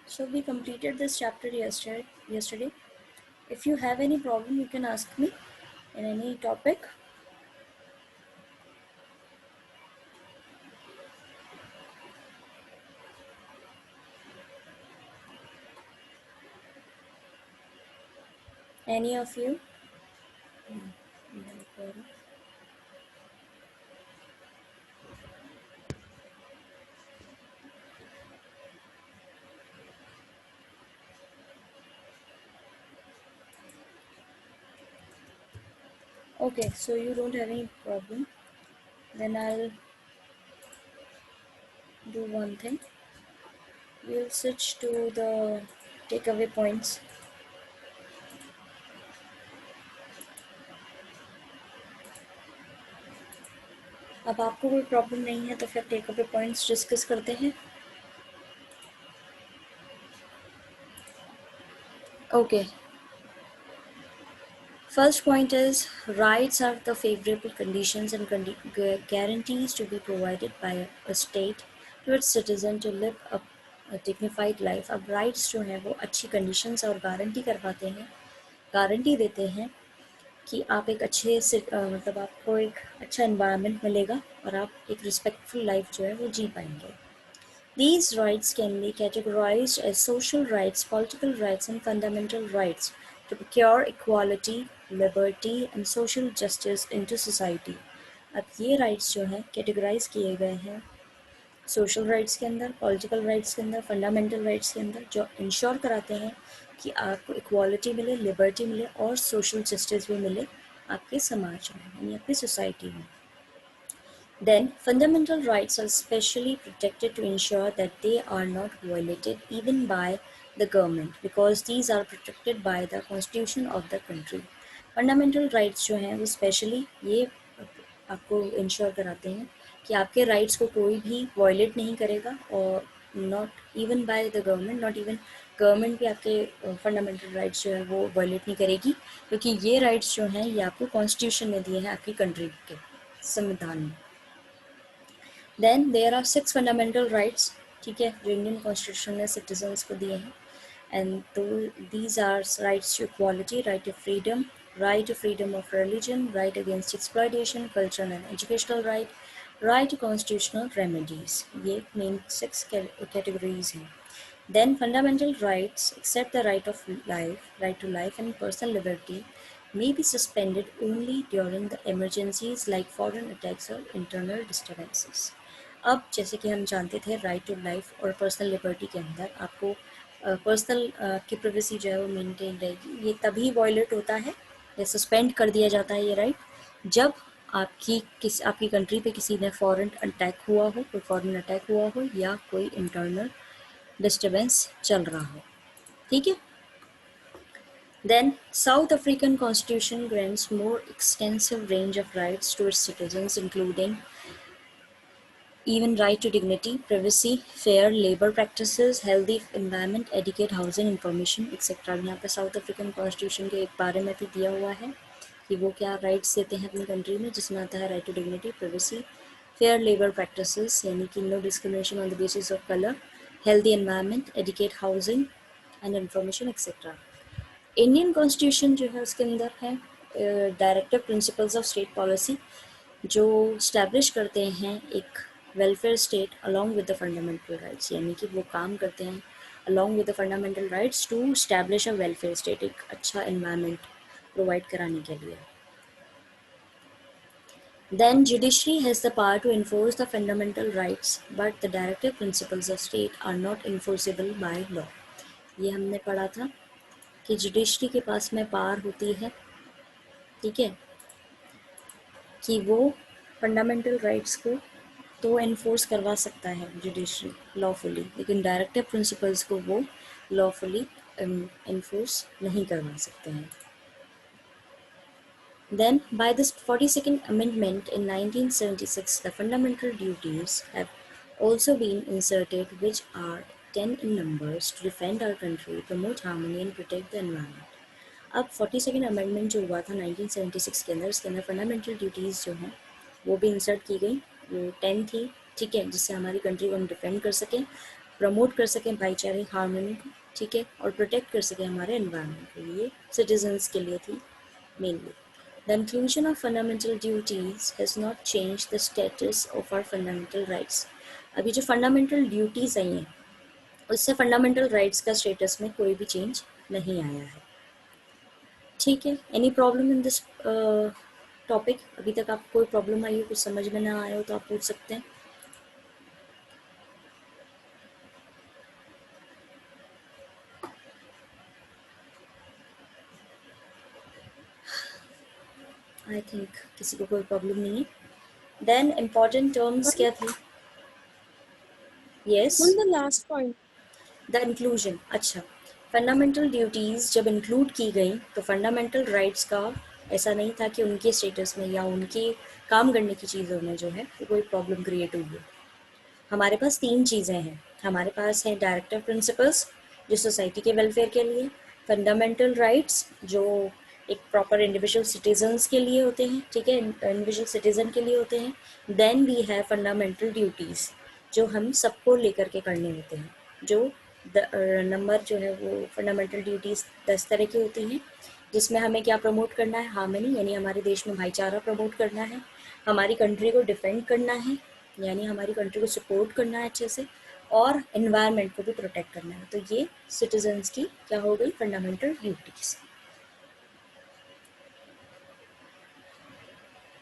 So we completed this chapter yesterday. If you have any problem, you can ask me in any topic. Any of you? Okay, so you don't have any problem. Then I'll do one thing. We'll switch to the takeaway points. अब आपको कोई problem नहीं है तो फिर takeaway points discuss करते हैं. Okay. First point is rights are the favorable conditions and guarantees to be provided by a state to its citizen to live a dignified life. अब rights जो हैं वो अच्छी conditions और गारंटी करवाते हैं, गारंटी देते हैं कि आप एक अच्छे से मतलब आपको एक अच्छा environment मिलेगा और आप एक respectful life जो है वो जी पाएंगे. These rights can be categorized as social rights, political rights, and fundamental rights to procure equality, liberty, and social justice into society. अब ये rights जो हैं categorize किए गए हैं social rights के अंदर, political rights के अंदर, fundamental rights के अंदर, जो ensure कराते हैं कि आपको equality मिले, liberty मिले और social justice भी मिले आपके समाज में यानी आपकी society में. Then, fundamental rights are specially protected to ensure that they are not violated even by the government because these are protected by the constitution of the country. Fundamental rights जो हैं वो specially ये आपको ensure कराते हैं कि आपके rights को कोई भी violate नहीं करेगा और not even by the government, not even government भी आपके fundamental rights जो है वो violate नहीं करेगी क्योंकि ये rights जो हैं ये आपको constitution ने दिए हैं आपकी country के संविधान में. Then there are 6 fundamental rights, ठीक है, जो इंडियन कॉन्स्टिट्यूशन ने सिटीजन्स को दिए हैं. And these are rights to equality, right to freedom of religion, right against exploitation, cultural and educational right to constitutional remedies. ये main 6 categories हैं. Then fundamental rights, except the right to life and personal liberty, may be suspended only during the emergencies like foreign attacks or internal disturbances. अब जैसे कि हम जानते थे right to life और personal liberty के अंदर आपको पर्सनल की प्राइवेसी जो है वो मेंटेन रहेगी. ये तभी वॉयलेट होता है या सस्पेंड कर दिया जाता है ये राइट जब आपकी कंट्री पे किसी ने फॉरेन अटैक हुआ हो, कोई फॉरेन अटैक हुआ हो या कोई इंटरनल डिस्टर्बेंस चल रहा हो. ठीक है. Then, South African Constitution grants more extensive range of rights to its citizens, including even right to dignity, privacy, fair labor practices, healthy environment, adequate housing, information, etc. यहाँ पे साउथ अफ्रीकन कॉन्स्टिट्यूशन के एक बारे में भी दिया हुआ है कि वो क्या राइट्स देते हैं अपनी कंट्री में, जिसमें आता है right to dignity, privacy, fair labour practices यानी कि no discrimination on the basis of colour, healthy environment, adequate housing and information etcetera. Indian constitution जो है उसके अंदर है directive principles of state policy जो स्टैब्लिश करते हैं एक welfare state along with the fundamental rights, यानी कि वो काम करते हैं along with the fundamental rights to establish a welfare state, एक अच्छा एनवायरनमेंट प्रोवाइड कराने के लिए. Then judiciary has the power to enforce the fundamental rights, but the directive principles of state are not enforceable by law. ये हमने पढ़ा था कि जुडिशरी के पास में पावर होती है, ठीक है, कि वो फंडामेंटल राइट्स को तो एनफोर्स करवा सकता है जुडिशरी लॉफुली, लेकिन डायरेक्टिव प्रिंसिपल्स को वो लॉफुली एनफोर्स नहीं करवा सकते हैं. Then, by this 42nd Amendment in 1976, the fundamental duties have also been inserted, which are 10 in numbers, to defend our country, promote harmony and protect the environment. अब 42nd amendment जो हुआ था 1976 के अंदर, इसके अंदर फंडामेंटल ड्यूटीज़ जो हैं वो भी इंसर्ट की गई. वो 10 थी, ठीक है, जिससे हमारी कंट्री को हम डिफेंड कर सकें, प्रमोट कर सकें भाईचारे हार्मनी को, ठीक है, और प्रोटेक्ट कर सकें हमारे एनवायरनमेंट को। ये सिटीजन्स के लिए थी mainly. The inclusion of fundamental duties has not changed the status of our fundamental rights. अभी जो फंडामेंटल ड्यूटीज़ आई हैं उससे फंडामेंटल राइट्स का स्टेटस में कोई भी चेंज नहीं आया है, ठीक है। Any problem in this topic? अभी तक आपको कोई प्रॉब्लम आई हो, कुछ समझ में ना आया हो तो आप पूछ सकते हैं। आई थिंक किसी को कोई प्रॉब्लम नहीं है। देन इम्पॉर्टेंट टर्म्स क्या थे? Yes, On the last point. The inclusion. अच्छा, फंडामेंटल ड्यूटीज़ जब इंक्लूड की गई तो फंडामेंटल राइट्स का ऐसा नहीं था कि उनके स्टेटस में या उनके काम करने की चीज़ों में जो है वो कोई प्रॉब्लम क्रिएट हुई है। हमारे पास तीन चीज़ें हैं। हमारे पास है डायरेक्टिव प्रिंसिपल्स जो सोसाइटी के वेलफेयर के लिए, फंडामेंटल राइट्स जो एक प्रॉपर इंडिविजुअल सिटीजन्स के लिए होते हैं, ठीक है, इंडिविजुअल सिटीजन के लिए होते हैं। देन वी है फंडामेंटल ड्यूटीज़ जो हम सबको लेकर के करने होते हैं, जो नंबर जो है वो फंडामेंटल ड्यूटीज़ 10 तरह की होती हैं, जिसमें हमें क्या प्रमोट करना है? हार्मनी, यानी हमारे देश में भाईचारा प्रमोट करना है, हमारी कंट्री को डिफेंड करना है, यानी हमारी कंट्री को सपोर्ट करना है अच्छे से, और एनवायरनमेंट को भी प्रोटेक्ट करना है। तो ये सिटीजन्स की क्या हो गई? Fundamental duties.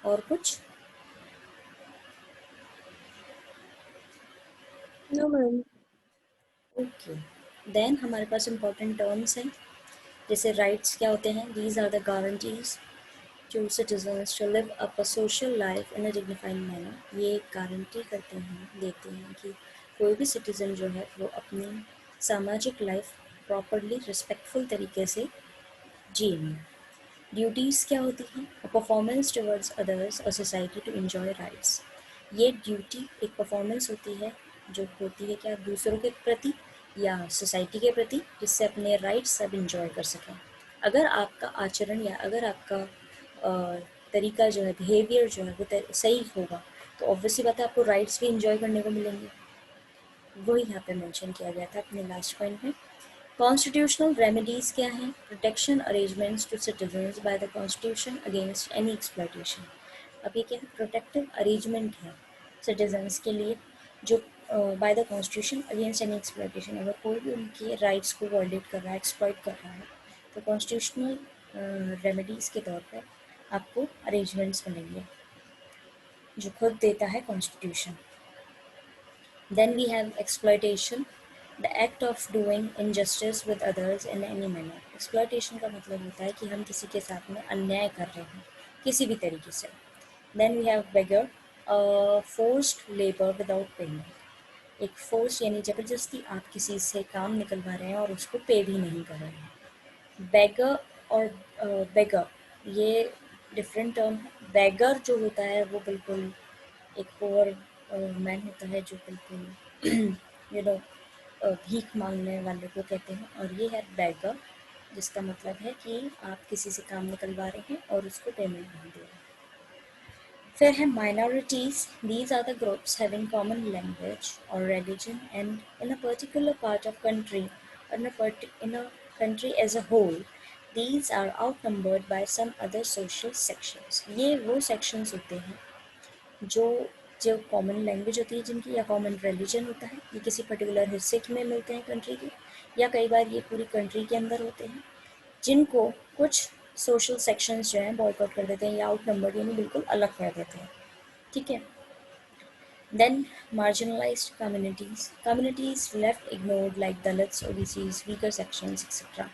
और कुछ? No, ma'am. ओके, देन हमारे पास इंपॉर्टेंट टर्म्स हैं, जैसे राइट्स क्या होते हैं? These are the guarantees to citizens to live up a social life in a dignified manner. ये गारंटी करते हैं, देते हैं कि कोई भी सिटीज़न जो है वो अपनी सामाजिक लाइफ प्रॉपरली रिस्पेक्टफुल तरीके से जिए। ड्यूटीज़ क्या होती हैं? अ परफॉर्मेंस टुवर्ड्स अदर्स और सोसाइटी टू एंजॉय राइट्स। ये ड्यूटी एक परफॉर्मेंस होती है जो होती है क्या? दूसरों के प्रति या सोसाइटी के प्रति, जिससे अपने राइट्स सब इंजॉय कर सकें। अगर आपका आचरण या अगर आपका तरीका जो है, बिहेवियर जो है वो सही होगा तो ऑब्वियसली बात है आपको राइट्स भी इंजॉय करने को मिलेंगे। वही यहाँ पे मेंशन किया गया था अपने लास्ट पॉइंट में। कॉन्स्टिट्यूशनल रेमेडीज़ क्या हैं? Protection arrangements to citizens by the constitution against any exploitation. अब ये क्या है? प्रोटेक्टिव अरेंजमेंट है सिटीजन्स के लिए जो bye the constitution against any exploitation. अगर कोई भी उनके राइट्स को वॉयलेट कर रहा है, एक्सप्लॉयट कर रहा है, तो कॉन्स्टिट्यूशनल रेमेडीज़ के तौर पर आपको अरेंजमेंट्स मिलेंगे जो खुद देता है constitution. Then we have exploitation, the act of doing injustice with others in any manner. Exploitation का मतलब होता है कि हम किसी के साथ में अन्याय कर रहे हैं किसी भी तरीके से। Then we have beggar, forced labor without payment. एक फोर्स यानी ज़बरदस्ती आप किसी से काम निकलवा रहे हैं और उसको पे भी नहीं कर रहे हैं। बेगर और बेगर ये डिफरेंट टर्म है। बेगर जो होता है वो बिल्कुल एक पुअर मैन होता है जो बिल्कुल यू नो भीख मांगने वाले को कहते हैं, और ये है बैगर जिसका मतलब है कि आप किसी से काम निकलवा रहे हैं और उसको पेमेंट नहीं दे रहे हैं। फिर है minorities. These are the groups having common language or religion and in a particular part of country or in a country as a whole, these are outnumbered by some other social sections. ये वो sections होते हैं जो जो common language होती है जिनकी, या कॉमन रिलीजन होता है, ये किसी पर्टिकुलर हिस्से में मिलते हैं कंट्री के, या कई बार ये पूरी कंट्री के अंदर होते हैं, जिनको कुछ सोशल सेक्शंस जो हैं बॉयकॉट कर देते हैं या आउट नंबर यानी बिल्कुल अलग कर देते हैं, ठीक है। Then marginalised communities left ignored like Dalits, OBCs, weaker sections etcetera.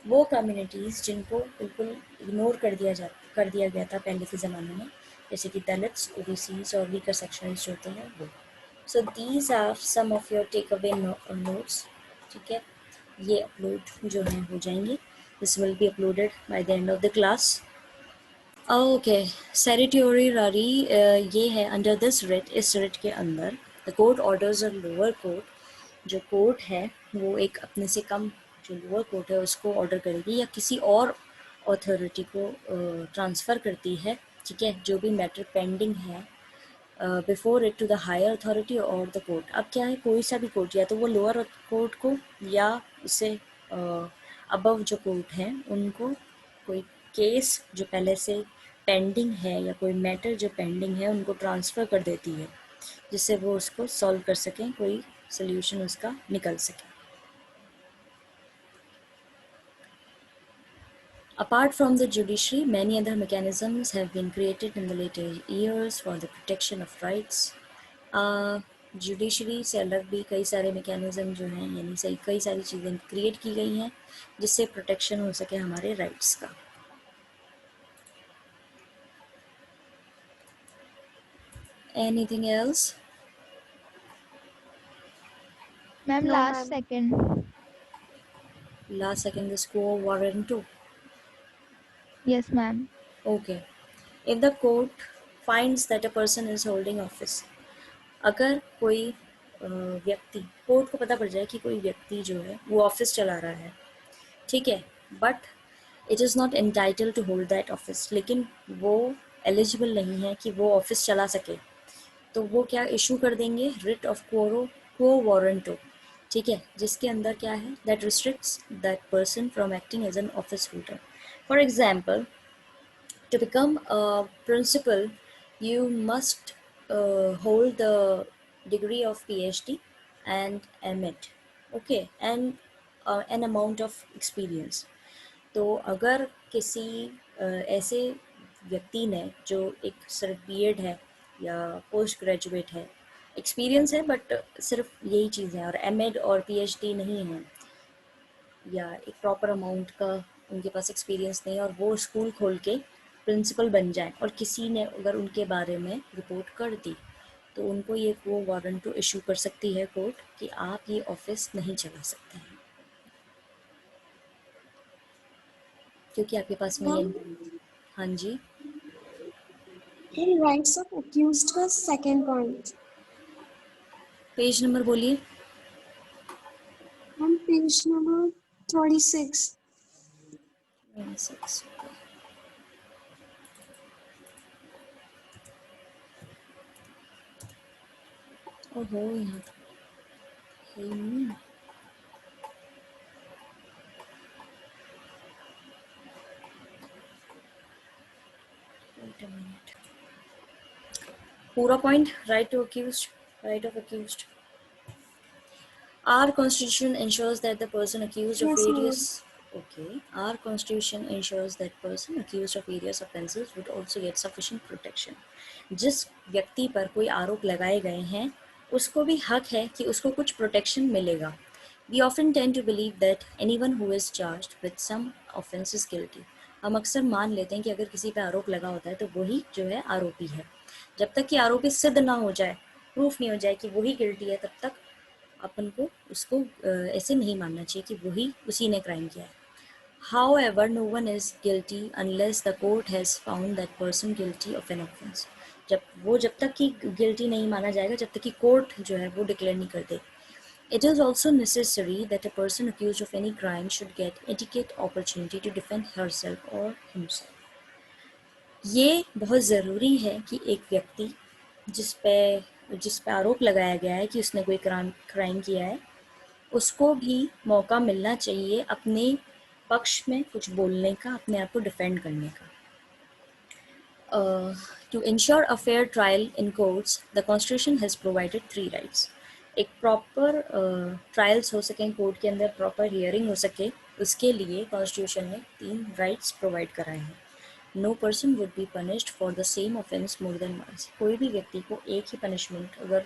वो कम्युनिटीज़ जिनको बिल्कुल इग्नोर कर दिया गया था पहले के ज़माने में, जैसे कि दलित्स, ओबीसीज और वीकर सेक्शंस जो होते हैं वो। So these are some of your take away notes, ठीक है। ये अपलोड जो है हो जाएंगे, this will be uploaded by the end of the class. Okay, certiorari ये है अंडर दिस रिट, इस रिट के अंदर the court orders a lower court, जो कोर्ट है वो एक अपने से कम जो लोअर कोर्ट है उसको ऑर्डर करेगी या किसी और अथॉरिटी को ट्रांसफ़र करती है, ठीक है, जो भी मैटर पेंडिंग है before it to the higher authority और द कोर्ट। अब क्या है, कोई सा भी कोर्ट, या तो वो लोअर कोर्ट को या उससे अबव जो कोर्ट हैं उनको कोई केस जो पहले से पेंडिंग है या कोई मैटर जो पेंडिंग है उनको ट्रांसफ़र कर देती है, जिससे वो उसको सॉल्व कर सकें, कोई सोल्यूशन उसका निकल सके। Apart from the judiciary, many other mechanisms have been created in the later years for the protection of rights. Judiciary से अलग भी कई सारे मैकेनिज़्म जो हैं, यानी सही कई सारी चीज़ें क्रिएट की गई हैं जिससे प्रोटेक्शन हो सके हमारे राइट्स का। Anything else? Ma'am No, last ma'am. Second. Last second, the quo warranto. Yes ma'am. Okay. If the court finds that a person is holding office, अगर कोई व्यक्ति, कोर्ट को पता पड़ जाए कि कोई व्यक्ति जो है वो ऑफिस चला रहा है, ठीक है, but it is not entitle to hold that office, लेकिन वो एलिजिबल नहीं है कि वो ऑफिस चला सके, तो वो क्या इशू कर देंगे, रिट ऑफ क्वो वारंटो, ठीक है, जिसके अंदर क्या है, that restricts that person from acting as an office holder. For example, to become a principal, you must hold the degree of PhD and MIT, okay, and an amount of experience. तो अगर किसी ऐसे व्यक्ति ने जो एक सिर्फ BEd है या पोस्ट ग्रेजुएट है, एक्सपीरियंस है बट सिर्फ यही चीज़ है, और एमएड और पीएचडी नहीं है, या एक प्रॉपर अमाउंट का उनके पास एक्सपीरियंस नहीं है, और वो स्कूल खोल के प्रिंसिपल बन जाए, और किसी ने अगर उनके बारे में रिपोर्ट कर दी, तो उनको ये वो वारंट टू इशू कर सकती है कोर्ट कि आप ये ऑफिस नहीं चला सकते हैं, क्योंकि आपके पास में ये। Ma'am, हाँ जी, in rights of accused का second point. पेज नंबर बोलिए। Ma'am, page number 36. 6। ओहो, यहाँ तो है ही नहीं। Wait a minute. पूरा point, right to accused, right of accused. Our constitution ensures that the person accused of Yes, ma'am. various our constitution ensures that person accused of various offences would also get sufficient protection. जिस व्यक्ति पर कोई आरोप लगाए गए हैं उसको भी हक है कि उसको कुछ प्रोटेक्शन मिलेगा। We often tend to believe that anyone who is charged with some offence is guilty. हम अक्सर मान लेते हैं कि अगर किसी पे आरोप लगा होता है तो वही जो है आरोपी है। जब तक कि आरोपी सिद्ध ना हो जाए, प्रूफ नहीं हो जाए कि वही गिल्टी है, तब तक अपन को उसको ऐसे नहीं मानना चाहिए कि वही उसी ने क्राइम किया है। However, no one is guilty unless the court has found that person guilty of an offence. जब तक कि गिल्टी नहीं माना जाएगा, जब तक कि कोर्ट जो है वो डिक्लेयर नहीं कर दे। It is also necessary that a person accused of any crime should get adequate opportunity to defend herself or himself. ये बहुत ज़रूरी है कि एक व्यक्ति जिस पे आरोप लगाया गया है कि उसने कोई क्राइम किया है, उसको भी मौका मिलना चाहिए अपने पक्ष में कुछ बोलने का, अपने आप को डिफेंड करने का। To ensure a fair trial in courts, the Constitution has provided 3 rights. एक प्रॉपर ट्रायल्स हो सकें कोर्ट के अंदर, प्रॉपर हियरिंग हो सके, उसके लिए कॉन्स्टिट्यूशन ने 3 राइट्स प्रोवाइड कराए हैं। No person would be punished for the same offence more than once. कोई भी व्यक्ति को एक ही पनिशमेंट, अगर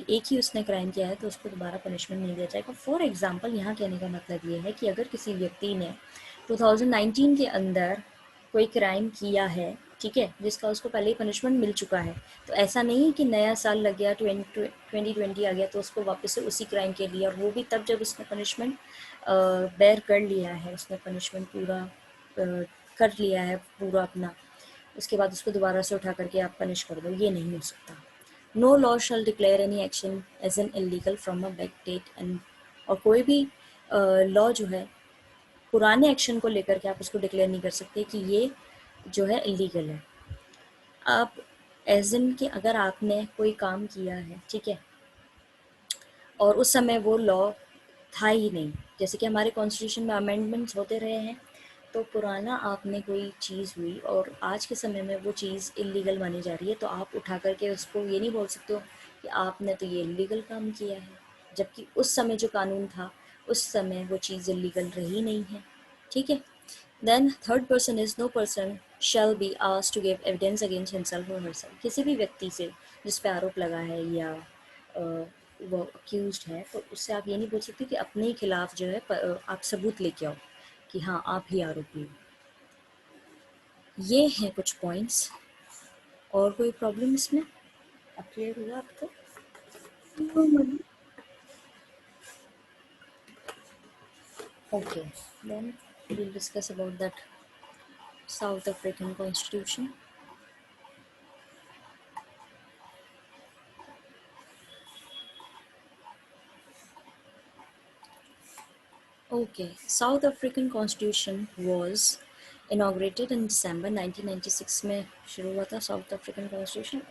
एक ही उसने क्राइम किया है तो उसको दोबारा पनिशमेंट नहीं दिया जाएगा। फॉर एग्जांपल, यहाँ कहने का मतलब ये है कि अगर किसी व्यक्ति ने 2019 के अंदर कोई क्राइम किया है, ठीक है, जिसका उसको पहले ही पनिशमेंट मिल चुका है, तो ऐसा नहीं कि नया साल लग गया, 2020 आ गया तो उसको वापस से उसी क्राइम के लिए, और वो भी तब जब उसने पनिशमेंट बेयर कर लिया है, उसने पनिशमेंट पूरा कर लिया है पूरा अपना, उसके बाद उसको दोबारा से उठा करके आप पनिश कर दो, ये नहीं हो सकता। No law shall declare any action as an illegal from a back date and, और कोई भी लॉ जो है पुराने एक्शन को लेकर के आप उसको डिक्लेयर नहीं कर सकते कि ये जो है इलीगल है। आप एज इन कि अगर आपने कोई काम किया है, ठीक है, और उस समय वो लॉ था ही नहीं, जैसे कि हमारे कॉन्स्टिट्यूशन में अमेंडमेंट्स होते रहे हैं, तो पुराना आपने कोई चीज़ हुई और आज के समय में वो चीज़ इलीगल मानी जा रही है, तो आप उठा करके उसको ये नहीं बोल सकते हो कि आपने तो ये इलीगल काम किया है, जबकि उस समय जो कानून था उस समय वो चीज़ इलीगल रही नहीं है, ठीक है। Then third person is no person shall be asked to give evidence against himself और हरसेल्फ। किसी भी व्यक्ति से जिस पे आरोप लगा है या वो अक्यूज्ड है, तो उससे आप ये नहीं बोल सकते कि अपने ही खिलाफ जो है आप सबूत लेके आओ कि हाँ आप ही आरोपी हो। ये हैं कुछ पॉइंट्स। और कोई प्रॉब्लम इसमें अब क्लियर हुआ आपको? No, ma'am. Okay, then we'll discuss about that South African constitution. Okay, South African Constitution was inaugurated in December 1996 में शुरू हुआ था साउथ अफ्रीकन कॉन्स्टिट्यूशन।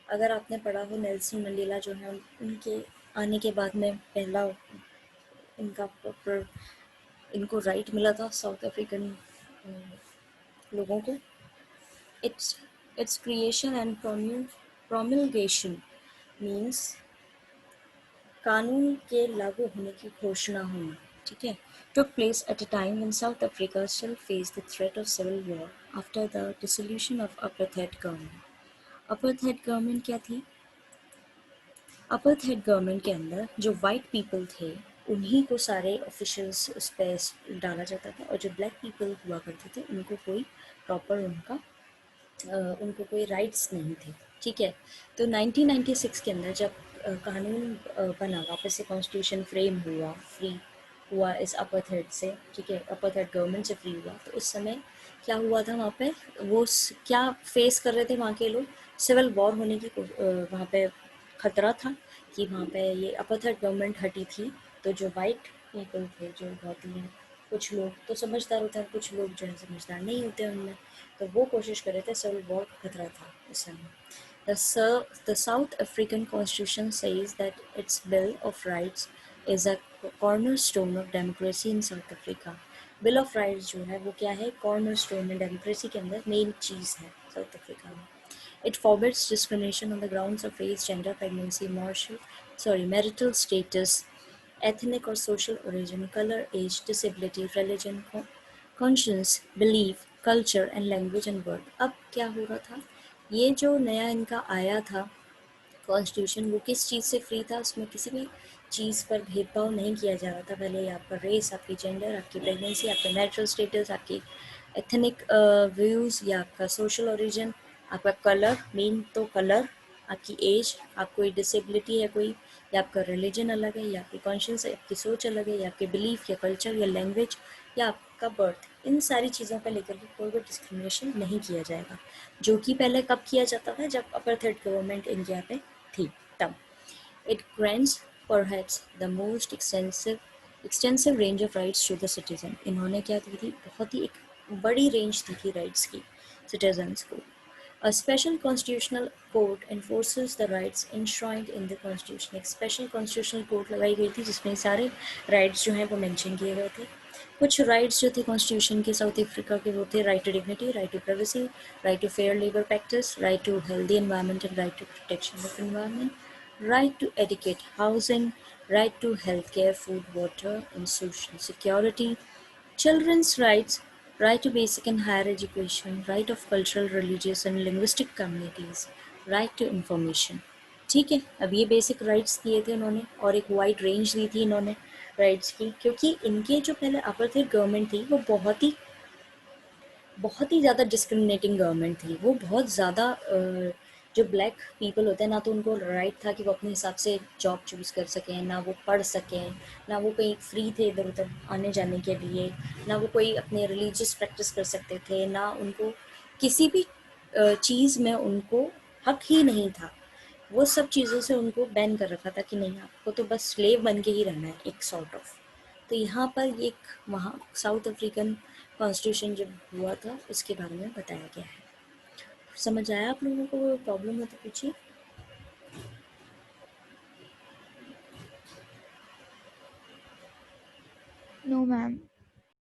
अगर आपने पढ़ा हो नेल्सन मंडेला जो है, उनके आने के बाद में पहला इनका प्रॉपर इनको राइट मिला था साउथ अफ्रीकन लोगों को। इट्स क्रिएशन एंड प्रोमulgation मीन्स कानून के लागू होने की घोषणा होना, ठीक है, took place at a time when South Africa still faced the threat of civil war after the dissolution of apartheid government. apartheid government क्या थी? apartheid government के अंदर जो वाइट पीपल थे उन्हीं को सारे ऑफिशियल्स उस पर डाला जाता था, और जो ब्लैक पीपल हुआ करते थे उनको कोई प्रॉपर उनको कोई राइट्स नहीं थे, ठीक है। तो 1996 के अंदर जब कानून बना, वापस से कॉन्स्टिट्यूशन फ्रेम हुआ, फ्री हुआ इस अपर्थेड से, ठीक है, अपर्थेड गवर्नमेंट से फ्री हुआ, तो उस समय क्या हुआ था वहाँ पे, वो क्या फेस कर रहे थे वहाँ के लोग? सिविल वॉर होने की वहाँ पे खतरा था कि वहाँ पे ये अपर्थेड गवर्नमेंट हटी थी, तो जो वाइट पीपल थे, जो बहुत ही कुछ लोग तो समझदार होते हैं, कुछ लोग जो है समझदार नहीं होते उनमें, तो वो कोशिश कर रहे थे, सिविल वॉर का खतरा था उस समय। The South African Constitution says that its Bill of Rights is a cornerstone of democracy in South Africa. Bill of Rights जो है वो क्या है? cornerstone है डेमोक्रेसी के अंदर, मेन चीज़ है साउथ अफ्रीका में। It forbids discrimination on the grounds of race, gender, pregnancy, marital status, ethnic or social origin, color, age, disability, religion, conscience, belief, culture and language and birth। अब क्या हो रहा था? ये जो नया इनका आया था कॉन्स्टिट्यूशन, वो किस चीज़ से फ्री था? उसमें किसी भी चीज़ पर भेदभाव नहीं किया जा रहा था। पहले आपका रेस, आपकी जेंडर, आपकी प्रेगनेंसी, आपका मैरिटल स्टेटस, आपकी एथनिक व्यूज़ या आपका सोशल ओरिजिन, आपका कलर, मेन तो कलर, आपकी एज, आप कोई डिसेबिलिटी है कोई, या आपका रिलीजन अलग है, या आपकी कॉन्शियस है, आपकी सोच अलग है, या आपके बिलीफ या कल्चर या लैंग्वेज या आपका बर्थ, इन सारी चीज़ों पर लेकर के कोई भी डिस्क्रिमिनेशन नहीं किया जाएगा, जो कि पहले कब किया जाता था? जब अपार्थाइड गवर्नमेंट इंडिया पे थी तब। It grants perhaps the most extensive range of rights to the citizen। इन्होंने क्या दी थी? बहुत ही एक बड़ी रेंज दी थी राइट्स की सिटीजन्स को। A special constitutional court enforces the rights enshrined in the constitution। एक स्पेशल कॉन्स्टिट्यूशनल कोर्ट लगाई गई थी जिसमें सारे राइट्स जो हैं वो मेंशन किए गए थे। कुछ राइट्स जो थे कॉन्स्टिट्यूशन के साउथ अफ्रीका के वो थे right to dignity, right to privacy, right to fair labour practice, right to healthy environment and right to protection of environment, right to adequate housing, right to healthcare, food, water, and social security, children's rights, right to basic and higher education, right of cultural, religious, and linguistic communities, right to information। ठीक है, अब ये basic rights दिए थे इन्होंने, और एक wide range दी थी इन्होंने राइट्स की, क्योंकि इनके जो पहले अपार्थाइड गवर्नमेंट थी वो बहुत ही ज़्यादा डिस्क्रिमिनेटिंग गवर्नमेंट थी। वो बहुत ज़्यादा जो ब्लैक पीपल होते हैं ना, तो उनको राइट था कि वो अपने हिसाब से जॉब चूज़ कर सकें, ना वो पढ़ सकें, ना वो कहीं फ्री थे इधर उधर आने जाने के लिए, ना वो कोई अपने रिलीजियस प्रैक्टिस कर सकते थे, ना उनको किसी भी चीज़ में उनको हक ही नहीं था। वो सब चीज़ों से उनको बैन कर रखा था कि नहीं, आपको तो बस स्लेव बन के ही रहना है, एक सॉर्ट ऑफ। तो यहाँ पर एक वहाँ साउथ अफ्रीकन कॉन्स्टिट्यूशन जब हुआ था उसके बारे में बताया गया है। समझ आया आप लोगों को? प्रॉब्लम हो तो पूछिए। No, ma'am.